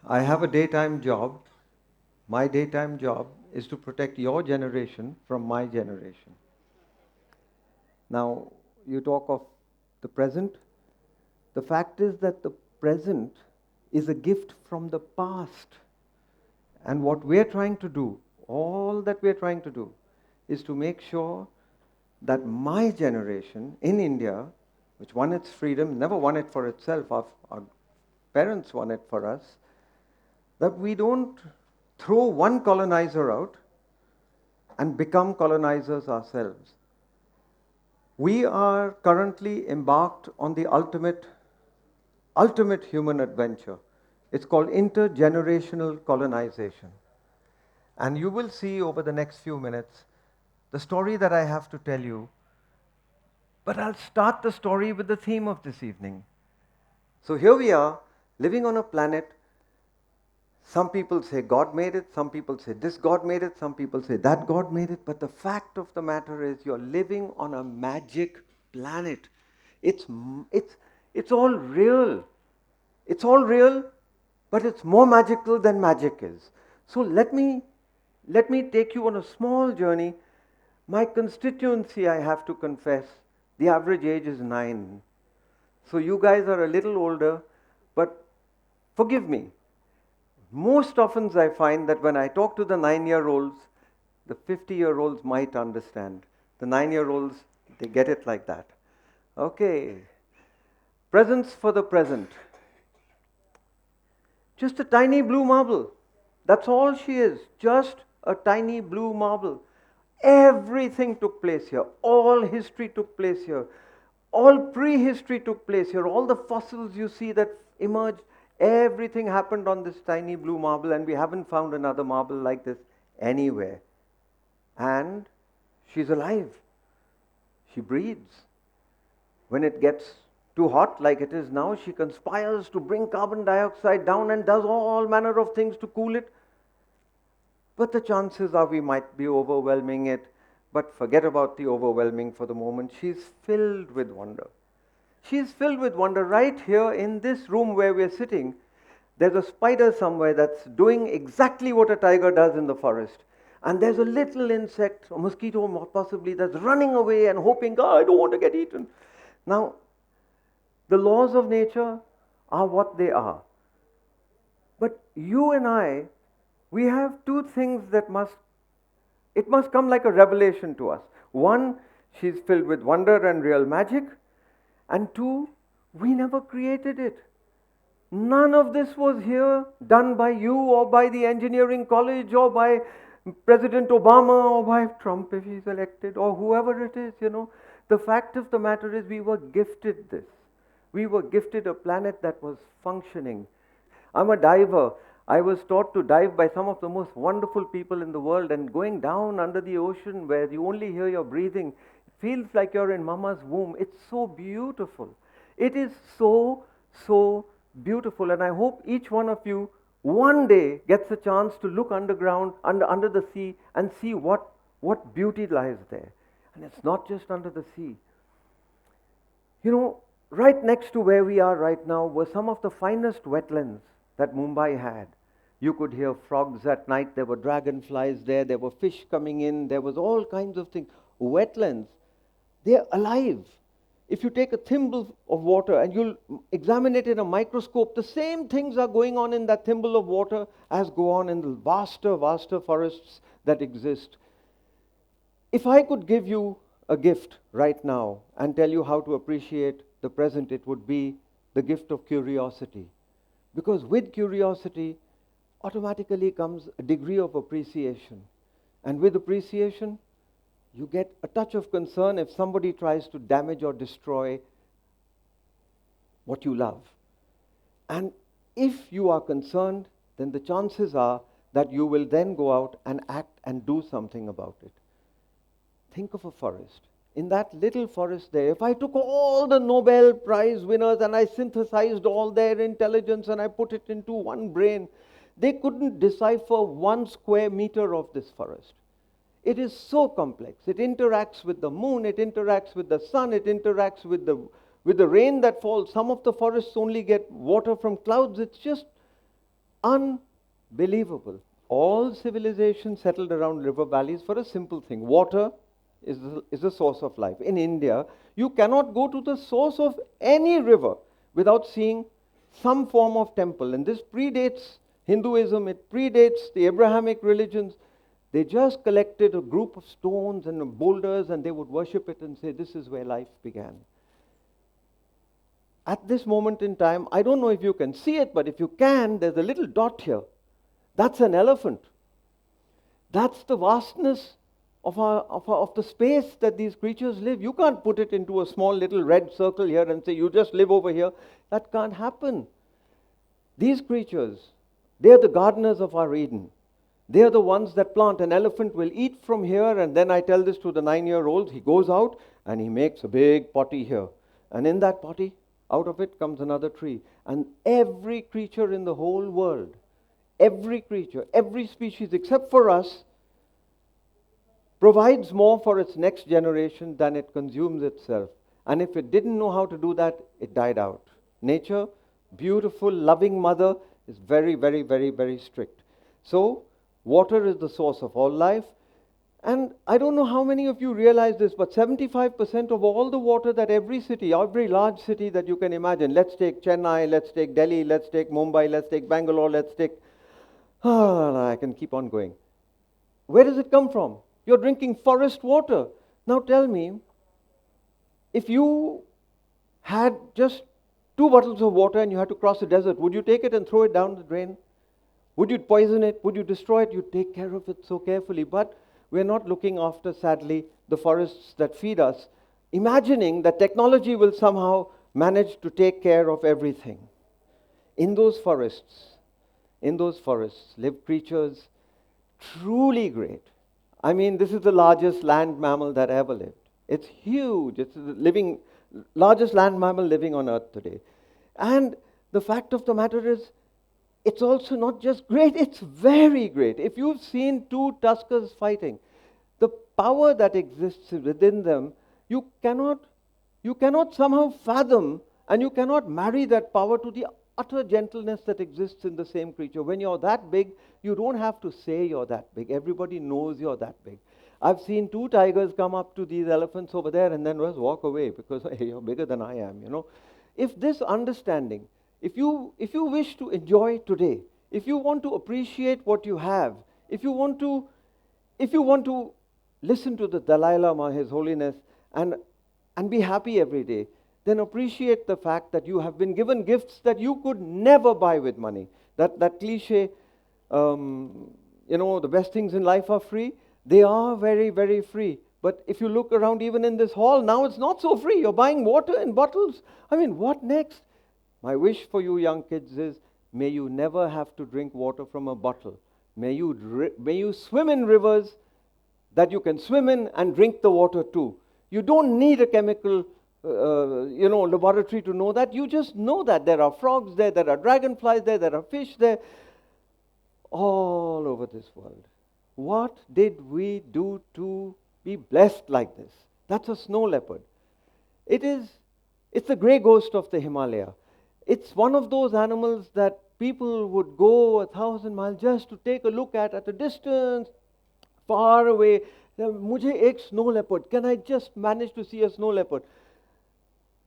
I have a daytime job. My daytime job is to protect your generation from my generation. Now, you talk of the present. The fact is that the present is a gift from the past. And what we're trying to do, all that we're trying to do, is to make sure that my generation in India, which won its freedom, never won it for itself, our parents won it for us, that we don't throw one colonizer out and become colonizers ourselves. We are currently embarked on the ultimate human adventure. It's called intergenerational colonization. And you will see over the next few minutes the story that I have to tell you. But I'll start the story with the theme of this evening. So here we are, living on a planet. Some people say God made it, some people say this God made it, some people say that God made it. But the fact of the matter is you're living on a magic planet. It's all real. It's all real, but it's more magical than magic is. So let me take you on a small journey. My constituency, I have to confess, the average age is 9. So you guys are a little older, but forgive me. Most often I find that when I talk to the 9-year-olds, the 50-year-olds might understand. The 9-year-olds, they get it like that. Okay. Presents for the present. Just a tiny blue marble. That's all she is. Just a tiny blue marble. Everything took place here. All history took place here. All prehistory took place here. All the fossils you see that emerged, everything happened on this tiny blue marble, and we haven't found another marble like this anywhere. And she's alive. She breathes. When it gets too hot like it is now, she conspires to bring carbon dioxide down and does all manner of things to cool it. But the chances are we might be overwhelming it. But forget about the overwhelming for the moment. She's filled with wonder. She's filled with wonder. Right here in this room where we're sitting, there's a spider somewhere that's doing exactly what a tiger does in the forest. And there's a little insect, a mosquito possibly, that's running away and hoping, oh, I don't want to get eaten. Now, the laws of nature are what they are. But you and I, we have two things that must come like a revelation to us. One, she's filled with wonder and real magic. And two, we never created it. None of this was here done by you or by the engineering college or by President Obama or by Trump if he's elected or whoever it is, The fact of the matter is we were gifted this. We were gifted a planet that was functioning. I'm a diver. I was taught to dive by some of the most wonderful people in the world, and going down under the ocean where you only hear your breathing, it feels like you're in mama's womb. It's so beautiful. It is so, so beautiful. And I hope each one of you one day gets a chance to look underground, under the sea, and see what beauty lies there. And it's not just under the sea. Right next to where we are right now were some of the finest wetlands that Mumbai had. You could hear frogs at night, there were dragonflies there were fish coming in, there was all kinds of things. Wetlands, they're alive. If you take a thimble of water and you'll examine it in a microscope, the same things are going on in that thimble of water as go on in the vaster forests that exist. If I could give you a gift right now and tell you how to appreciate the present, it would be the gift of curiosity. Because with curiosity, automatically comes a degree of appreciation. And with appreciation, you get a touch of concern if somebody tries to damage or destroy what you love. And if you are concerned, then the chances are that you will then go out and act and do something about it. Think of a forest. In that little forest there, if I took all the Nobel Prize winners and I synthesized all their intelligence and I put it into one brain, they couldn't decipher 1 square meter of this forest. It is so complex. It interacts with the moon, it interacts with the sun, it interacts with the rain that falls. Some of the forests only get water from clouds. It's just Unbelievable. All civilizations settled around river valleys for a simple thing. Water is the source of life. In India, you cannot go to the source of any river without seeing some form of temple. And this predates Hinduism, it predates the Abrahamic religions. They just collected a group of stones and boulders and they would worship it and say, this is where life began. At this moment in time, I don't know if you can see it, but if you can, there's a little dot here. That's an elephant. That's the vastness of the space that these creatures live. You can't put it into a small little red circle here and say, you just live over here. That can't happen. These creatures, they are the gardeners of our Eden. They are the ones that plant. An elephant will eat from here, and then I tell this to the 9-year-olds. He goes out and he makes a big potty here. And in that potty, out of it comes another tree. And every creature in the whole world, every creature, every species except for us, provides more for its next generation than it consumes itself. And if it didn't know how to do that, it died out. Nature, beautiful, loving mother, is very, very, very, very strict. So, water is the source of all life. And I don't know how many of you realize this, but 75% of all the water that every city, every large city that you can imagine, let's take Chennai, let's take Delhi, let's take Mumbai, let's take Bangalore, let's take... I can keep on going. Where does it come from? You're drinking forest water. Now tell me, if you had just 2 bottles of water and you had to cross a desert, would you take it and throw it down the drain? Would you poison it? Would you destroy it? You'd take care of it so carefully. But we're not looking after, sadly, the forests that feed us, imagining that technology will somehow manage to take care of everything. In those forests live creatures truly great. I mean, this is the largest land mammal that ever lived. It's huge. It's the largest land mammal living on Earth today. And the fact of the matter is, it's also not just great, it's very great. If you've seen 2 tuskers fighting, the power that exists within them, you cannot somehow fathom, and you cannot marry that power to the utter gentleness that exists in the same creature. When you're that big, you don't have to say you're that big. Everybody knows you're that big. I've seen 2 tigers come up to these elephants over there and then just walk away because, hey, you're bigger than I am, If this understanding, if you wish to enjoy today, if you want to appreciate what you have, if you want to listen to the Dalai Lama, His Holiness, and be happy every day, then appreciate the fact that you have been given gifts that you could never buy with money. That cliche, the best things in life are free. They are very, very free. But if you look around even in this hall, now it's not so free. You're buying water in bottles. I mean, what next? My wish for you young kids is, may you never have to drink water from a bottle. May you swim in rivers that you can swim in and drink the water too. You don't need a chemical laboratory to know that. You just know that there are frogs there are dragonflies there are fish there, all over this world. What did we do to be blessed like this? That's a snow leopard. It's the grey ghost of the Himalaya. It's one of those animals that people would go 1,000 miles just to take a look at a distance, far away. Mujhe ek snow leopard. Can I just manage to see a snow leopard?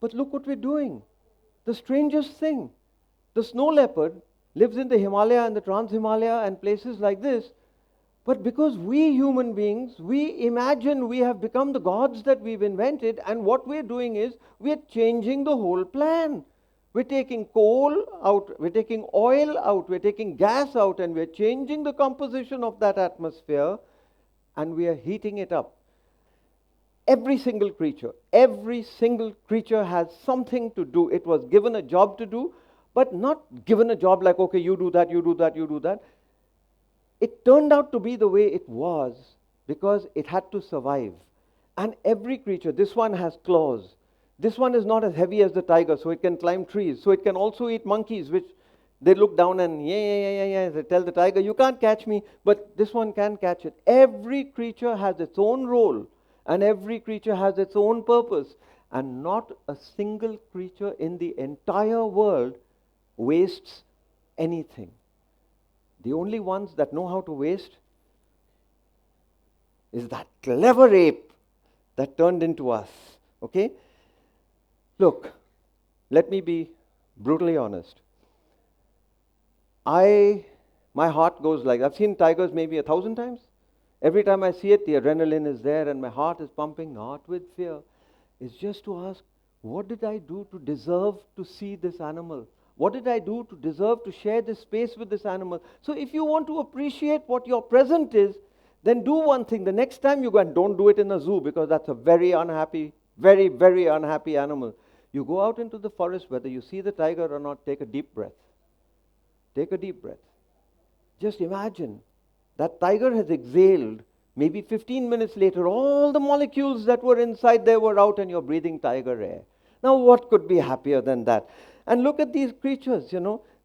But look what we're doing. The strangest thing. The snow leopard lives in the Himalaya and the Trans-Himalaya and places like this. But because we human beings, we imagine we have become the gods that we've invented, and what we're doing is we're changing the whole plan. We're taking coal out, we're taking oil out, we're taking gas out, and we're changing the composition of that atmosphere, and we are heating it up. Every single creature has something to do. It was given a job to do, but not given a job like, okay, you do that, you do that, you do that. It turned out to be the way it was because it had to survive. And every creature, this one has claws. This one is not as heavy as the tiger, so it can climb trees. So it can also eat monkeys, which they look down and they tell the tiger, you can't catch me, but this one can catch it. Every creature has its own role, and every creature has its own purpose. And not a single creature in the entire world wastes anything. The only ones that know how to waste is that clever ape that turned into us. Okay? Look, let me be brutally honest. My heart goes like, I've seen tigers maybe 1,000 times. Every time I see it, the adrenaline is there and my heart is pumping, not with fear. It's just to ask, what did I do to deserve to see this animal? What did I do to deserve to share this space with this animal? So if you want to appreciate what your present is, then do one thing. The next time you go, and don't do it in a zoo, because that's a very unhappy, very, very unhappy animal. You go out into the forest, whether you see the tiger or not, take a deep breath. Take a deep breath. Just imagine that tiger has exhaled. Maybe 15 minutes later, all the molecules that were inside there were out and you're breathing tiger air. Now, what could be happier than that? And look at these creatures,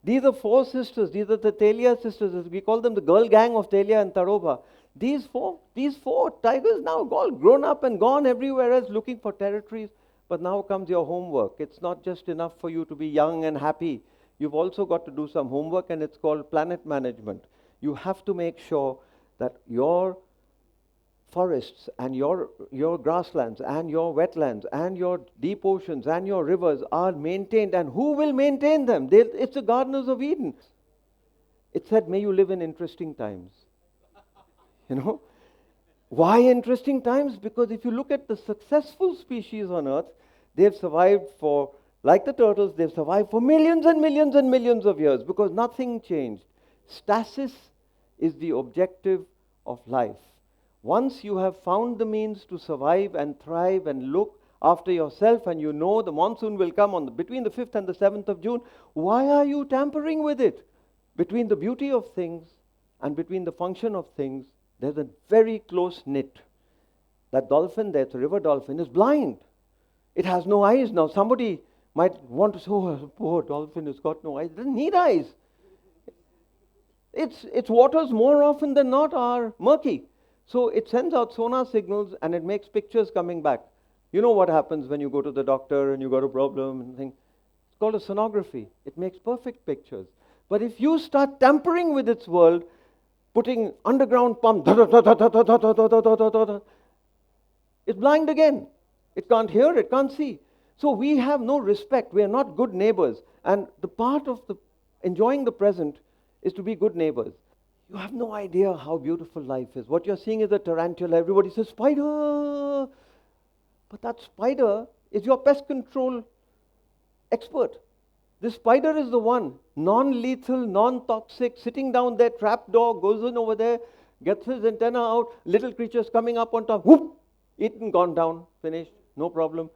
These are 4 sisters. These are the Talia sisters. We call them the girl gang of Talia and Taroba. These four tigers now all grown up and gone everywhere else looking for territories. But now comes your homework. It's not just enough for you to be young and happy. You've also got to do some homework, and it's called planet management. You have to make sure that your forests and your grasslands and your wetlands and your deep oceans and your rivers are maintained. And who will maintain them? It's the gardeners of Eden. It said, may you live in interesting times. Why interesting times? Because if you look at the successful species on Earth, they've survived like the turtles, they've survived for millions and millions and millions of years because nothing changed. Stasis is the objective of life. Once you have found the means to survive and thrive and look after yourself, and you know the monsoon will come between the 5th and the 7th of June, why are you tampering with it? Between the beauty of things and between the function of things, there's a very close knit. That dolphin there, the river dolphin, is blind. It has no eyes. Now somebody might want to say, oh, poor dolphin has got no eyes. It doesn't need eyes. Its waters more often than not are murky. So it sends out sonar signals and it makes pictures coming back. You know what happens when you go to the doctor and you got a problem and things. It's called a sonography. It makes perfect pictures. But if you start tampering with its world, putting underground pump, it's blind again. It can't hear, it can't see. So we have no respect. We are not good neighbors. And the part of enjoying the present is to be good neighbors. You have no idea how beautiful life is. What you're seeing is a tarantula. Everybody says, spider! But that spider is your pest control expert. This spider is the one, non-lethal, non-toxic, sitting down there, trapdoor, goes in over there, gets his antenna out, little creatures coming up on top, whoop, eaten, gone down, finished, no problem.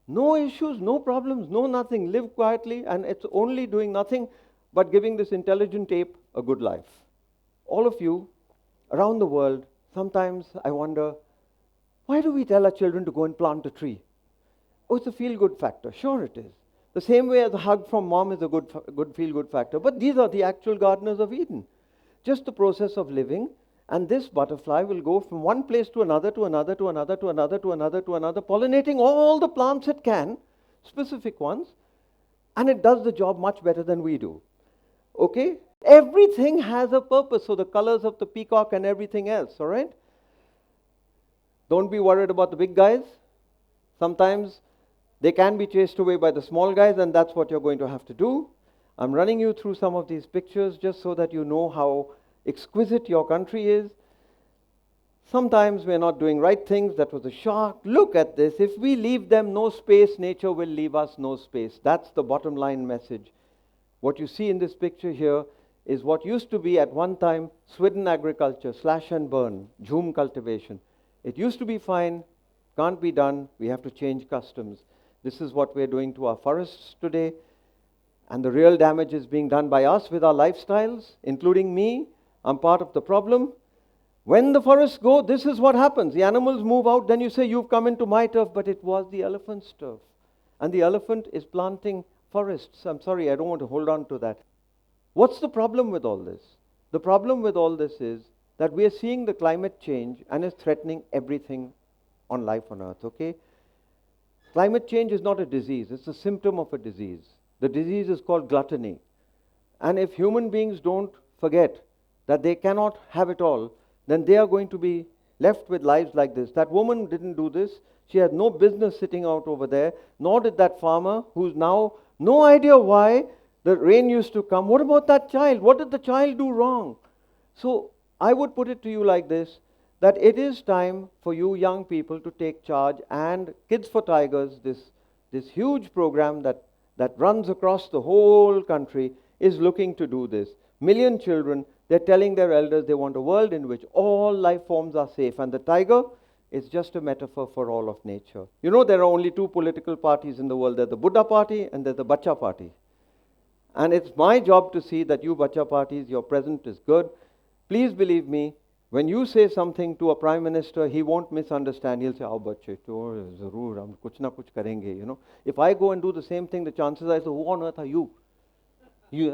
No issues, no problems, no nothing. Live quietly, and it's only doing nothing but giving this intelligent ape a good life. All of you, around the world, sometimes I wonder, why do we tell our children to go and plant a tree? Oh, it's a feel-good factor. Sure it is. The same way as a hug from mom is a good feel-good factor. But these are the actual gardeners of Eden. Just the process of living. And this butterfly will go from one place to another, to another, to another, to another, to another, to another, pollinating all the plants it can, specific ones. And it does the job much better than we do. Okay? Everything has a purpose. So the colors of the peacock and everything else, all right? Don't be worried about the big guys. Sometimes they can be chased away by the small guys, and that's what you're going to have to do. I'm running you through some of these pictures just so that you know how exquisite your country is. Sometimes we're not doing right things. That was a shock. Look at this. If we leave them no space, nature will leave us no space. That's the bottom line message. What you see in this picture here is what used to be at one time Swidden agriculture, slash and burn, jhum cultivation. It used to be fine, can't be done, we have to change customs. This is what we're doing to our forests today, and the real damage is being done by us with our lifestyles, including me. I'm part of the problem. When the forests go, this is what happens. The animals move out, then you say, you've come into my turf, but it was the elephant's turf. And the elephant is planting forests. I'm sorry, I don't want to hold on to that. What's the problem with all this? The problem with all this is that we are seeing the climate change and it's threatening everything on life on Earth, okay? Climate change is not a disease, it's a symptom of a disease. The disease is called gluttony. And if human beings don't forget that they cannot have it all, then they are going to be left with lives like this. That woman didn't do this. She had no business sitting out over there, nor did that farmer who's now no idea why the rain used to come. What about that child? What did the child do wrong? So I would put it to you like this, that it is time for you young people to take charge, and Kids for Tigers, this huge program that runs across the whole country, is looking to do this. Million children, they're telling their elders they want a world in which all life forms are safe, and the tiger is just a metaphor for all of nature. You know, there are only two political parties in the world. There's the Buddha party and there's the Bacha party. And it's my job to see that you Bacha parties, your present is good. Please believe me, when you say something to a prime minister, he won't misunderstand. He'll say, "Aao bache, to zarur, hum kuch na kuch karenge." You know, if I go and do the same thing, the chances are, who on earth are you?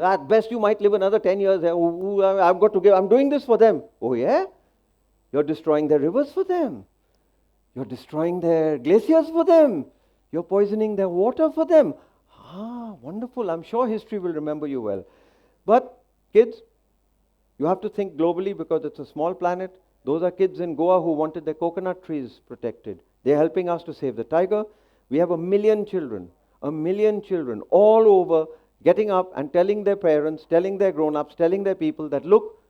At best, you might live another 10 years. I've got to give. I'm doing this for them. Oh yeah, you're destroying their rivers for them. You're destroying their glaciers for them. You're poisoning their water for them. Ah, wonderful. I'm sure history will remember you well. But kids, you have to think globally because it's a small planet. Those are kids in Goa who wanted their coconut trees protected. They're helping us to save the tiger. We have 1 million children all over getting up and telling their parents, telling their grown-ups, telling their people that, look,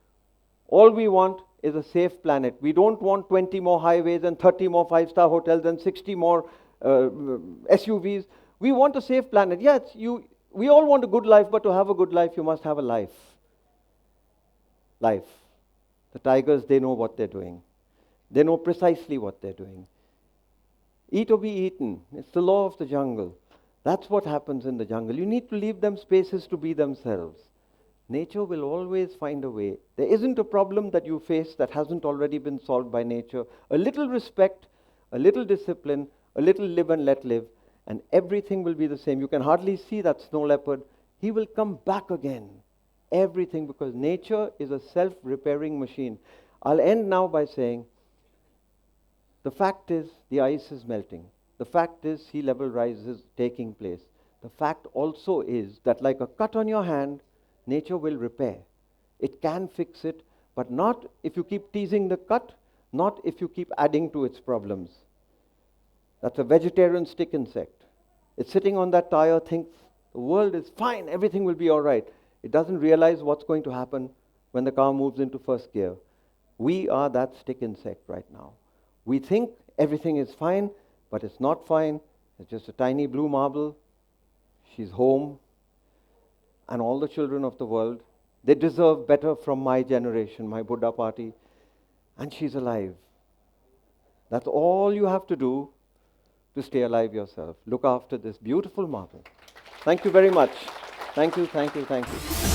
all we want is a safe planet. We don't want 20 more highways and 30 more 5-star hotels and 60 more SUVs. We want a safe planet. Yes, we all want a good life, but to have a good life, you must have a life. Life. The tigers, they know what they're doing. They know precisely what they're doing. Eat or be eaten. It's the law of the jungle. That's what happens in the jungle. You need to leave them spaces to be themselves. Nature will always find a way. There isn't a problem that you face that hasn't already been solved by nature. A little respect, a little discipline, a little live and let live, and everything will be the same. You can hardly see that snow leopard. He will come back again. Everything, because nature is a self-repairing machine. I'll end now by saying, the fact is the ice is melting. The fact is sea level rise is taking place. The fact also is that like a cut on your hand, nature will repair. It can fix it, but not if you keep teasing the cut, not if you keep adding to its problems. That's a vegetarian stick insect. It's sitting on that tire, thinks the world is fine, everything will be all right. It doesn't realize what's going to happen when the car moves into first gear. We are that stick insect right now. We think everything is fine, but it's not fine. It's just a tiny blue marble. She's home. And all the children of the world, they deserve better from my generation, my Buddha party. And she's alive. That's all you have to do to stay alive yourself. Look after this beautiful marble. Thank you very much. Thank you, thank you, thank you.